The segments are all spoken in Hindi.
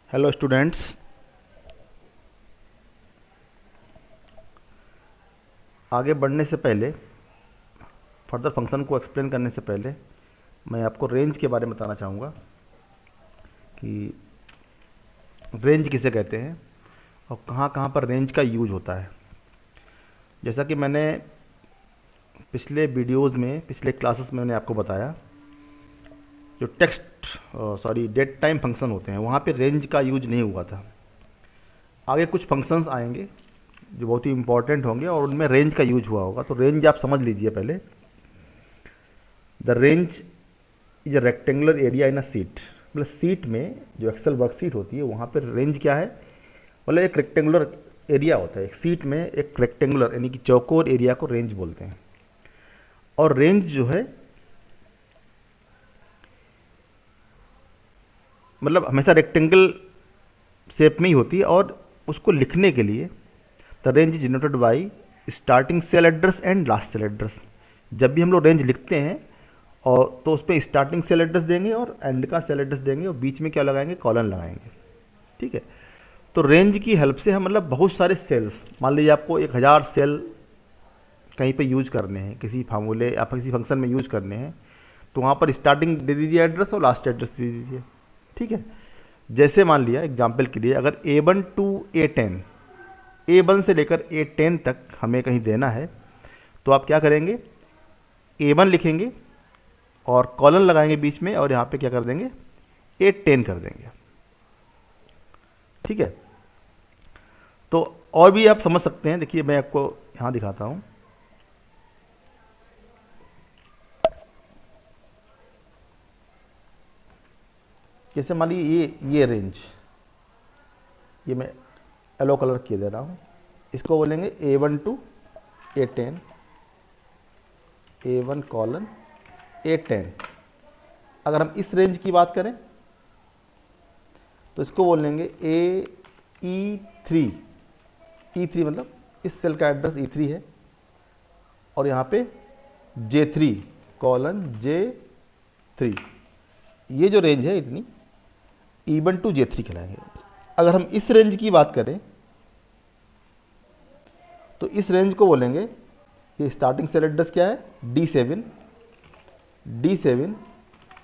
Hello students. आगे बढ़ने से पहले, फर्दर फंक्शन को एक्सप्लेन करने से पहले मैं आपको रेंज के बारे में बताना चाहूँगा कि रेंज किसे कहते हैं और कहाँ कहाँ पर रेंज का यूज होता है। जैसा कि मैंने पिछले वीडियोस में, पिछले क्लासेस में मैंने आपको बताया, जो डेट टाइम फंक्शन होते हैं वहाँ पे रेंज का यूज नहीं हुआ था। आगे कुछ फंक्शंस आएंगे जो बहुत ही इंपॉर्टेंट होंगे और उनमें रेंज का यूज हुआ होगा। तो रेंज आप समझ लीजिए पहले। The range is a rectangular area in a seat. मतलब सीट में जो एक्सेल वर्कशीट होती है वहाँ पर रेंज क्या है, मतलब एक रेक्टेंगुलर एरिया होता है। एक सीट में एक रेक्टेंगुलर यानी कि चौकोर एरिया को रेंज बोलते हैं। और रेंज जो है मतलब हमेशा रेक्टेंगल शेप में ही होती है। और उसको लिखने के लिए the range is denoted by starting cell address and last cell address. जब भी हम लोग रेंज लिखते हैं और तो उस पर स्टार्टिंग सेल एड्रेस देंगे और एंड का सेल एड्रेस देंगे और बीच में क्या लगाएंगे, कॉलन लगाएंगे। ठीक है। तो रेंज की हेल्प से हम मतलब बहुत सारे सेल्स, मान लीजिए आपको 1000 सेल कहीं पे यूज करने हैं, किसी फार्मूले या किसी फंक्शन में यूज करने हैं, तो वहाँ पर स्टार्टिंग दे दीजिए एड्रेस और लास्ट एड्रेस दे दीजिए। ठीक है। जैसे मान लिया एग्जाम्पल के लिए, अगर A1 टू A10, A1 से लेकर A10 तक हमें कहीं देना है, तो आप क्या करेंगे, A1 लिखेंगे और कॉलन लगाएंगे बीच में और यहाँ पे क्या कर देंगे, A10 कर देंगे। ठीक है। तो और भी आप समझ सकते हैं। देखिए मैं आपको यहाँ दिखाता हूँ। जैसे मान लीजिए ये रेंज, ये मैं येलो कलर किए दे रहा हूँ, इसको बोलेंगे A1 to A10, A1 colon A10। अगर हम इस रेंज की बात करें तो इसको बोलेंगे E3। E3 मतलब इस सेल का एड्रेस E3 है और यहाँ पे J3 कॉलन J3। ये जो रेंज है इतनी E1 टू J3 कहलाएंगे। अगर हम इस रेंज की बात करें तो इस रेंज को बोलेंगे, ये स्टार्टिंग सेल एड्रेस क्या है, D7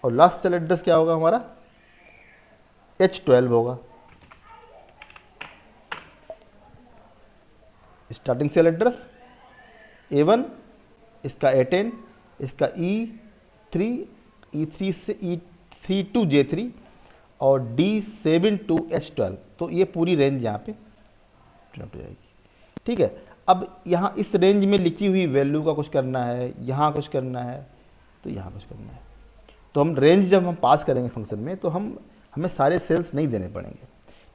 और लास्ट सेल एड्रेस क्या होगा हमारा, H12 होगा। स्टार्टिंग सेल एड्रेस A1, इसका A10, इसका E3 से E3 टू J3 और D7 टू H12। तो ये पूरी रेंज यहाँ पे प्रिंट हो जाएगी। ठीक है। अब यहाँ इस रेंज में लिखी हुई वैल्यू का कुछ करना है, यहाँ कुछ करना है, तो यहाँ कुछ करना है। तो हम रेंज जब हम पास करेंगे फंक्शन में तो हमें सारे सेल्स नहीं देने पड़ेंगे।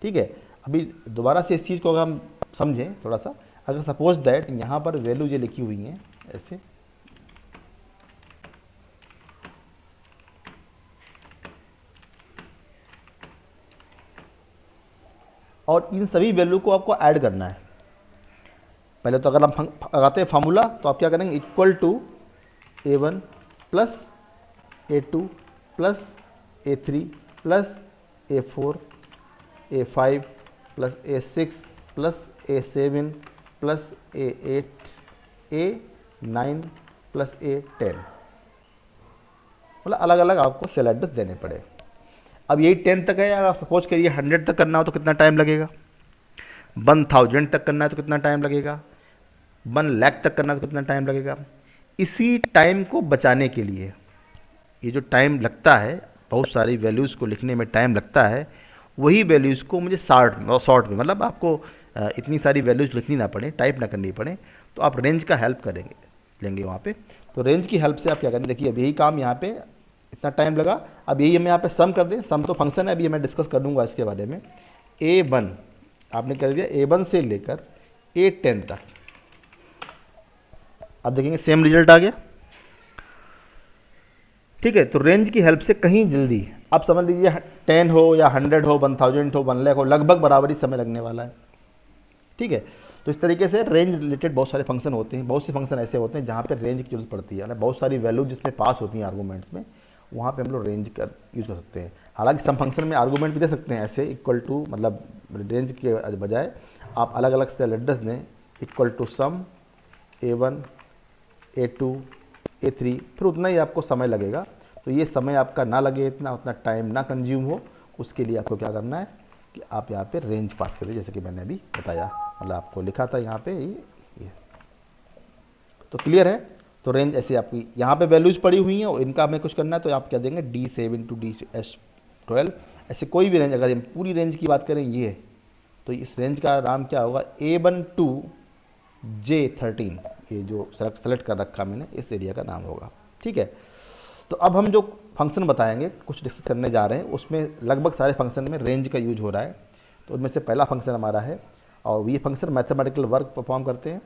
ठीक है। अभी दोबारा से इस चीज़ को अगर हम समझें थोड़ा सा, अगर सपोज दैट यहाँ पर वैल्यू जो लिखी हुई हैं ऐसे, और इन सभी वैल्यू को आपको ऐड करना है। पहले तो अगर हम लगाते हैं फार्मूला तो आप क्या करेंगे, equal to A1 plus A2 plus A3 plus A4 A5 plus A6 plus A7 plus A8 A9 plus A10। मतलब अलग अलग आपको सेल एड्रेस देने पड़े। अब यही 10 तक है, अगर सपोज करिए 100 तक करना हो तो कितना टाइम लगेगा, 1000 तक करना है तो कितना टाइम लगेगा, 1 लाख तक करना है तो कितना टाइम लगेगा। इसी टाइम को बचाने के लिए, ये जो टाइम लगता है, बहुत सारी वैल्यूज़ को लिखने में टाइम लगता है, वही वैल्यूज़ को मुझे शॉर्ट में, मतलब आपको इतनी सारी वैल्यूज़ लिखनी ना पड़े, टाइप ना करनी पड़े, तो आप रेंज का हेल्प लेंगे वहाँ पे। तो रेंज की हेल्प से आप क्या करेंगे, देखिए अब यही काम यहाँ पे इतना टाइम लगा। अब यही हमें यहाँ पे सम कर दें, सम तो फंक्शन है, अभी मैं डिस्कस कर दूंगा इसके बारे में। A1 आपने कर दिया, A1 से लेकर A10 तक। अब देखेंगे सेम रिजल्ट आ गया। ठीक है। तो रेंज की हेल्प से कहीं जल्दी, आप समझ लीजिए 10 हो या 100 हो, 1000 हो, 1 लाख हो, लगभग बराबरी समय लगने वाला है। ठीक है। तो इस तरीके से रेंज रिलेटेड बहुत सारे फंक्शन होते हैं। बहुत से फंक्शन ऐसे होते हैं जहाँ पे रेंज की जरूरत पड़ती है, बहुत सारी वैल्यू जिसमें पास होती हैं आर्गूमेंट्स में, वहाँ पे हम लोग रेंज का यूज़ कर सकते हैं। हालांकि सम फंक्शन में आर्गूमेंट भी दे सकते हैं ऐसे इक्वल टू, मतलब रेंज के बजाय आप अलग अलग सेल एड्रेस दें equal to sum A1 A2 A3, फिर उतना ही आपको समय लगेगा। तो ये समय आपका ना लगे, इतना उतना टाइम ना कंज्यूम हो, उसके लिए आपको क्या करना है कि आप यहाँ पे रेंज पास करिए, जैसे कि मैंने अभी बताया, मतलब आपको लिखा था यहाँ पे ये। तो क्लियर है। तो रेंज ऐसे आपकी यहाँ पे वैल्यूज पड़ी हुई हैं और इनका हमें कुछ करना है, तो आप क्या देंगे D7 to DS12, ऐसे कोई भी रेंज, अगर हम पूरी रेंज की बात करें ये, तो इस रेंज का नाम क्या होगा A1 to J13, ये जो सेलेक्ट कर रखा मैंने, इस एरिया का नाम होगा। ठीक है। तो अब हम जो फंक्शन बताएंगे, कुछ डिस्कस करने जा रहे हैं, उसमें लगभग सारे फंक्शन में रेंज का यूज हो रहा है। तो उनमें से पहला फंक्शन हमारा है, और ये फंक्शन मैथमेटिकल वर्क परफॉर्म करते हैं,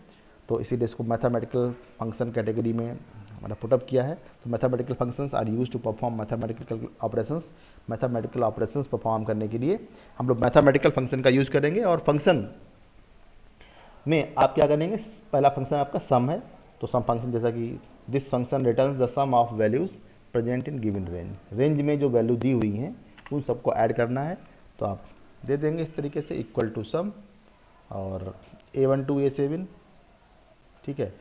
तो इसीलिए इसको मैथमेटिकल फंक्शन कैटेगरी में हमारा पुटअप किया है। तो mathematical functions are use to perform mathematical operations. Mathematical operations perform करने के लिए हम लोग मैथमेटिकल फंक्शन का यूज़ करेंगे, और फंक्शन में आप क्या करेंगे, पहला फंक्शन आपका सम है, तो सम फंक्शन जैसा कि this function returns the sum of values present in given range. Range में जो वैल्यू दी हुई हैं उन सबको ऐड करना है, तो आप दे देंगे इस तरीके से इक्वल टू सम और A1 to A7। ठीक है,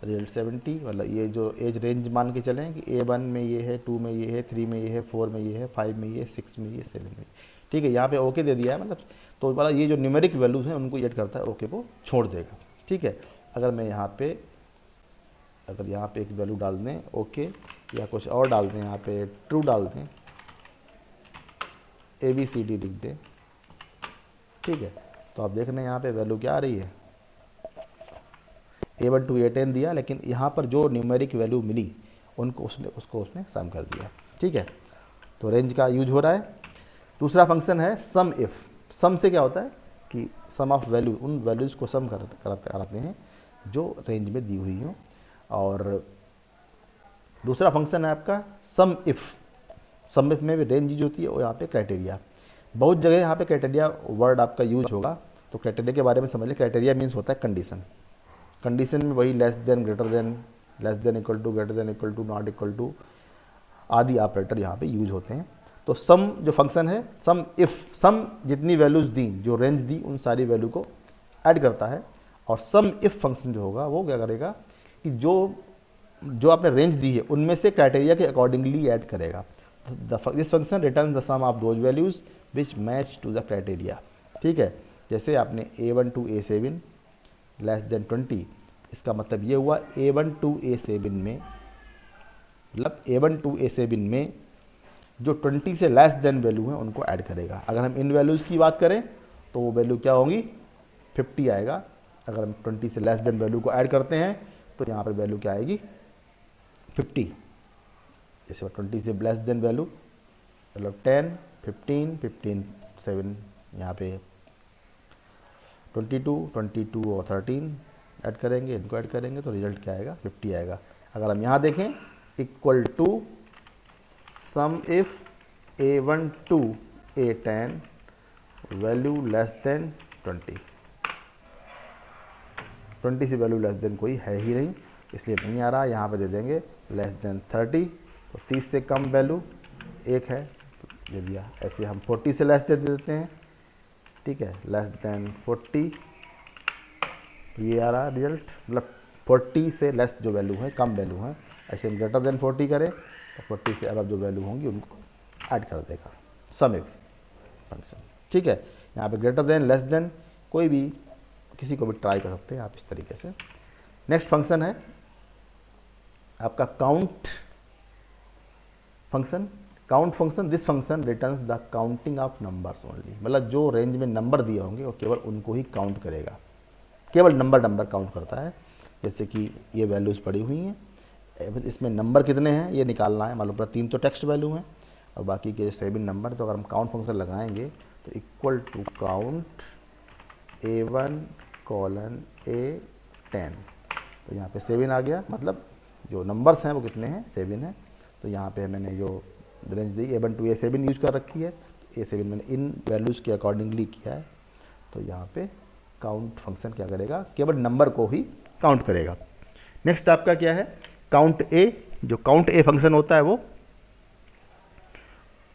रिजल्ट 70, मतलब ये जो एज रेंज मान के चलें कि A1 में ये है, 2 में ये है, 3 में ये है, 4 में ये है, 5 में ये, 6 में ये, 7 में। ठीक है, यहाँ पे ओके दे दिया है, मतलब तो वाला ये जो न्यूमेरिक वैल्यूज़ हैं उनको ऐड करता है, ओके को छोड़ देगा। ठीक है, अगर मैं यहाँ पे एक वैल्यू डाल दें ओके, या कुछ और डाल दें, यहाँ पे ट्रू डाल दें, ABCD लिख दें, ठीक है, तो आप देख रहे हैं यहाँ पे वैल्यू क्या आ रही है, A1 to A10 दिया, लेकिन यहाँ पर जो न्यूमेरिक वैल्यू मिली उनको उसने सम कर दिया। ठीक है, तो रेंज का यूज हो रहा है। दूसरा फंक्शन है सम इफ़। सम से क्या होता है कि सम ऑफ वैल्यू, उन वैल्यूज़ को सम कराते हैं जो रेंज में दी हुई हों। और दूसरा फंक्शन है आपका सम इफ़। सम इफ़ में भी रेंज यूज होती है, और यहाँ पे क्राइटेरिया, बहुत जगह यहाँ पे क्राइटेरिया वर्ड आपका यूज होगा, तो क्राइटेरिया के बारे में समझ लें। क्राइटेरिया मीन्स होता है कंडीशन। कंडीशन में वही less than, greater than, less than equal to, greater than equal to, not equal to आदि ऑपरेटर यहाँ पे यूज होते हैं। तो सम जो फंक्शन है, सम इफ़, सम जितनी वैल्यूज़ दी, जो रेंज दी, उन सारी वैल्यू को ऐड करता है। और सम इफ़ फंक्शन जो होगा वो क्या करेगा कि जो आपने रेंज दी है उनमें से क्राइटेरिया के अकॉर्डिंगली ऐड करेगा। This function return the sum of those values which match to the criteria. ठीक है, जैसे आपने A1 to A7 less than 20, इसका मतलब ये हुआ A1 to A7 में, मतलब A1 to A7 में जो 20 से लेस देन वैल्यू है उनको ऐड करेगा। अगर हम इन वैल्यूज़ की बात करें तो वो वैल्यू क्या होंगी, 50 आएगा। अगर हम 20 से लेस देन वैल्यू को ऐड करते हैं तो यहाँ पर वैल्यू क्या आएगी, 50। जैसे 20 से लेस देन वैल्यू, मतलब 10, 15, 15, 7, यहाँ पे 22 और 13 ऐड करेंगे, इनको ऐड करेंगे तो रिजल्ट क्या आएगा, 50 आएगा। अगर हम यहाँ देखें equal to sum if A1 to A10 value less than 20, 20 से वैल्यू लेस देन कोई है ही नहीं, इसलिए नहीं आ रहा। यहाँ पे दे देंगे लेस देन 30, तो 30 से कम वैल्यू एक है, दे दिया। ऐसे हम 40 से लेस दे देते हैं, ठीक है, लेस देन 40, ये आ रहा रिजल्ट, मतलब 40 से लेस जो वैल्यू है, कम वैल्यू है। ऐसे हम ग्रेटर देन 40 करें तो 40 से अब जो वैल्यू होंगी उनको ऐड कर देगा सम इफ फंक्शन। ठीक है, यहाँ पे ग्रेटर देन, लेस देन, कोई भी किसी को भी ट्राई कर सकते हैं आप इस तरीके से। नेक्स्ट फंक्शन है आपका count function. Count function, this function returns the counting of numbers only, मतलब जो रेंज में नंबर दिए होंगे वो केवल उनको ही काउंट करेगा, केवल नंबर काउंट करता है। जैसे कि ये वैल्यूज़ पड़ी हुई हैं, इसमें नंबर कितने हैं ये निकालना है। मालूम पड़ा 3 तो टेक्स्ट वैल्यू हैं और बाकी के 7 नंबर। तो अगर हम काउंट फंक्शन लगाएंगे तो equal to count A1 colon A10, तो यहाँ पे 7 आ गया, मतलब जो नंबर्स हैं वो कितने हैं, 7 हैं। तो यहाँ पे मैंने जो range the A1 to A7 use कर रखी है, A7 मैंने इन वैल्यूज़ के अकॉर्डिंगली किया है। तो यहाँ पे काउंट फंक्शन क्या करेगा, केवल नंबर को ही काउंट करेगा। नेक्स्ट आपका क्या है, काउंट ए। जो काउंट ए फंक्शन होता है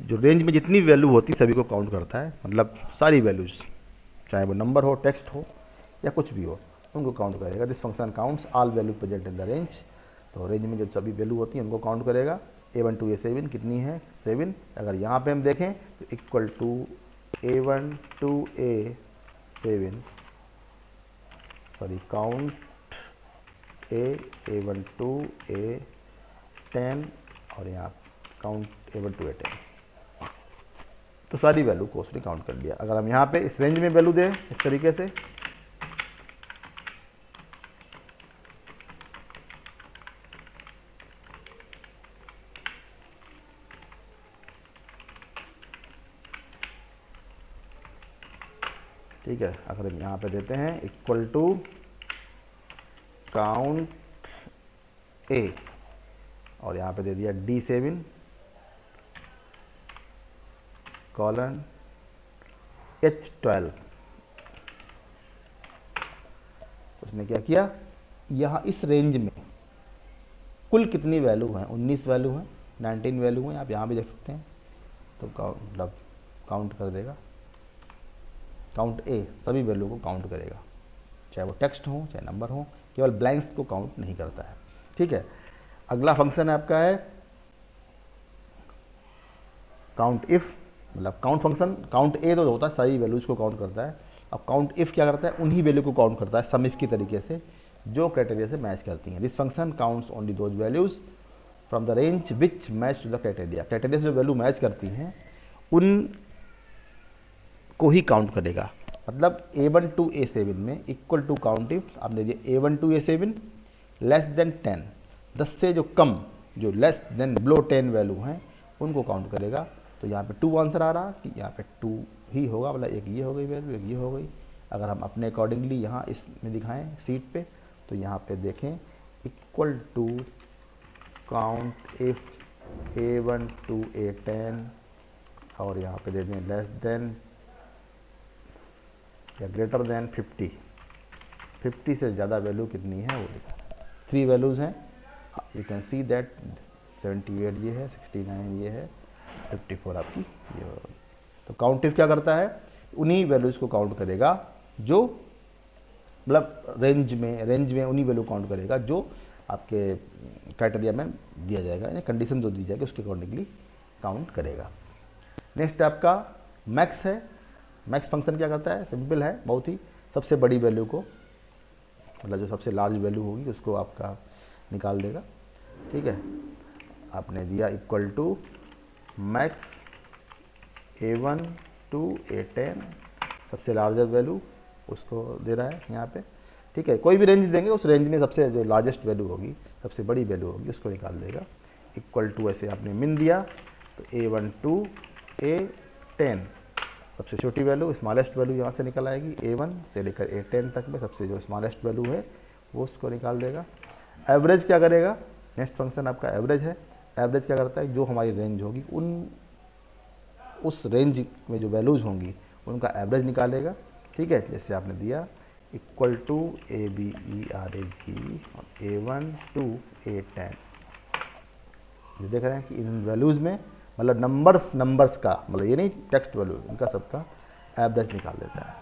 जो रेंज में जितनी वैल्यू होती सभी को काउंट करता है, मतलब सारी वैल्यूज, चाहे वो नंबर हो, टेक्स्ट हो या कुछ भी हो, उनको काउंट करेगा। This function counts all value present in the range. तो रेंज में जो सभी वैल्यू होती हैं उनको काउंट करेगा। A1 to A7 कितनी है? 7। अगर यहाँ पे हम देखें तो equal to A1 to A7, sorry count A1 to A10 और यहाँ काउंट A1 to A10। तो सारी वैल्यू को उसने काउंट कर लिया। अगर हम यहाँ पे इस रेंज में वैल्यू दें इस तरीके से, ठीक है, अगर हम यहाँ पे देते हैं इक्वल टू काउंट A और यहाँ पे दे दिया D7 कॉलन H12, उसने क्या किया, यहाँ इस रेंज में कुल कितनी वैल्यू है? 19 वैल्यू है, 19 वैल्यू है, आप यहाँ भी देख सकते हैं। तो मतलब काउंट कर देगा, काउंट A सभी वैल्यू को काउंट करेगा, चाहे वो टेक्स्ट हो चाहे नंबर हो, केवल ब्लैंक्स को काउंट नहीं करता है। ठीक है, अगला फंक्शन आपका है काउंट इफ, मतलब काउंट फंक्शन, काउंट A तो होता है सारी वैल्यूज को काउंट करता है। अब काउंट इफ क्या करता है? उन्हीं वैल्यू को काउंट करता है सम इफ की तरीके से जो क्राइटेरिया से मैच करती हैं। This function counts only those values from the range which match to the criteria. Criteria से जो वैल्यू मैच करती हैं उन को ही काउंट करेगा। मतलब A1 to A7 में इक्वल टू काउंट इफ आपने दिया A1 to A7 less than 10, 10 से जो कम, जो लेस देन बिलो 10 वैल्यू हैं उनको काउंट करेगा। तो यहाँ पे 2 आंसर आ रहा कि यहाँ पे 2 ही होगा, मतलब एक ये हो गई वैल्यू, एक ये हो गई। अगर हम अपने अकॉर्डिंगली यहाँ इसमें दिखाएं सीट पे, तो यहाँ पे देखें equal to count if A1 to A10 और यहाँ पे दे दें लेस देन या ग्रेटर देन 50, 50 से ज़्यादा वैल्यू कितनी है वो लिखा। 3 वैल्यूज़ हैं, यू कैन सी दैट 78 ये है, 69 ये है, 54 आपकी ये होगी। तो काउंट इफ क्या करता है? उन्हीं वैल्यूज़ को काउंट करेगा जो, मतलब रेंज में उन्हीं वैल्यू काउंट करेगा जो आपके क्राइटेरिया में दिया जाएगा, यानी कंडीशन जो दी जाएगी उसके अकॉर्डिंगली काउंट करेगा। नेक्स्ट आपका मैक्स है। मैक्स फंक्शन क्या करता है? सिंपल है बहुत ही, सबसे बड़ी वैल्यू को, मतलब जो सबसे लार्ज वैल्यू होगी उसको आपका निकाल देगा। ठीक है, आपने दिया equal to max A1 to A10, सबसे लार्जर वैल्यू उसको दे रहा है यहाँ पे। ठीक है, कोई भी रेंज देंगे उस रेंज में सबसे जो लार्जेस्ट वैल्यू होगी, सबसे बड़ी वैल्यू होगी, उसको निकाल देगा। इक्वल टू ऐसे आपने मिन दिया तो A1 to A10, सबसे छोटी वैल्यू, स्मॉलेस्ट वैल्यू यहाँ से निकल आएगी। A1 से लेकर A10 तक में सबसे जो स्मॉलेस्ट वैल्यू है वो उसको निकाल देगा। एवरेज क्या करेगा? नेक्स्ट फंक्शन आपका एवरेज है। एवरेज क्या करता है? जो हमारी रेंज होगी उस रेंज में जो वैल्यूज़ होंगी उनका एवरेज निकालेगा। ठीक है, जैसे आपने दिया इक्वल टू ABERAG और A1 to A10, ये देख रहे हैं कि इन वैल्यूज़ में, मतलब नंबर्स का, मतलब ये नहीं टेक्स्ट वैल्यू, इनका सबका एवरेज निकाल देता है।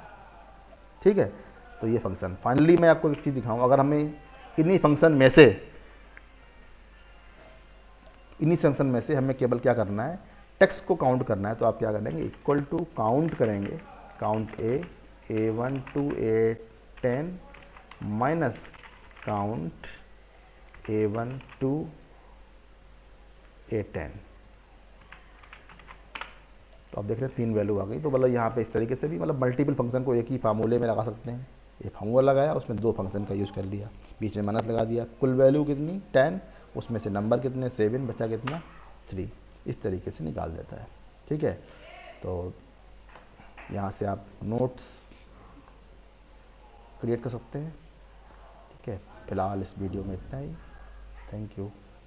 ठीक है, तो ये फंक्शन, फाइनली मैं आपको एक चीज़ दिखाऊंगा। अगर हमें इन्हीं फंक्शन में से हमें केवल क्या करना है? टेक्स्ट को काउंट करना है। तो आप क्या करेंगे? इक्वल टू काउंट करेंगे, count A1 to A10 minus count A1 to A10। तो आप देख रहे हैं 3 वैल्यू आ गई। तो मतलब यहाँ पे इस तरीके से भी, मतलब मल्टीपल फंक्शन को एक ही फार्मूले में लगा सकते हैं। ये फार्मूला लगाया, उसमें 2 फंक्शन का यूज़ कर लिया, बीच में माइनस लगा दिया। कुल वैल्यू कितनी? 10, उसमें से नंबर कितने? 7, बचा कितना? 3। इस तरीके से निकाल देता है। ठीक है, तो यहाँ से आप नोट्स क्रिएट कर सकते हैं। ठीक है, फिलहाल इस वीडियो में इतना ही। Thank you.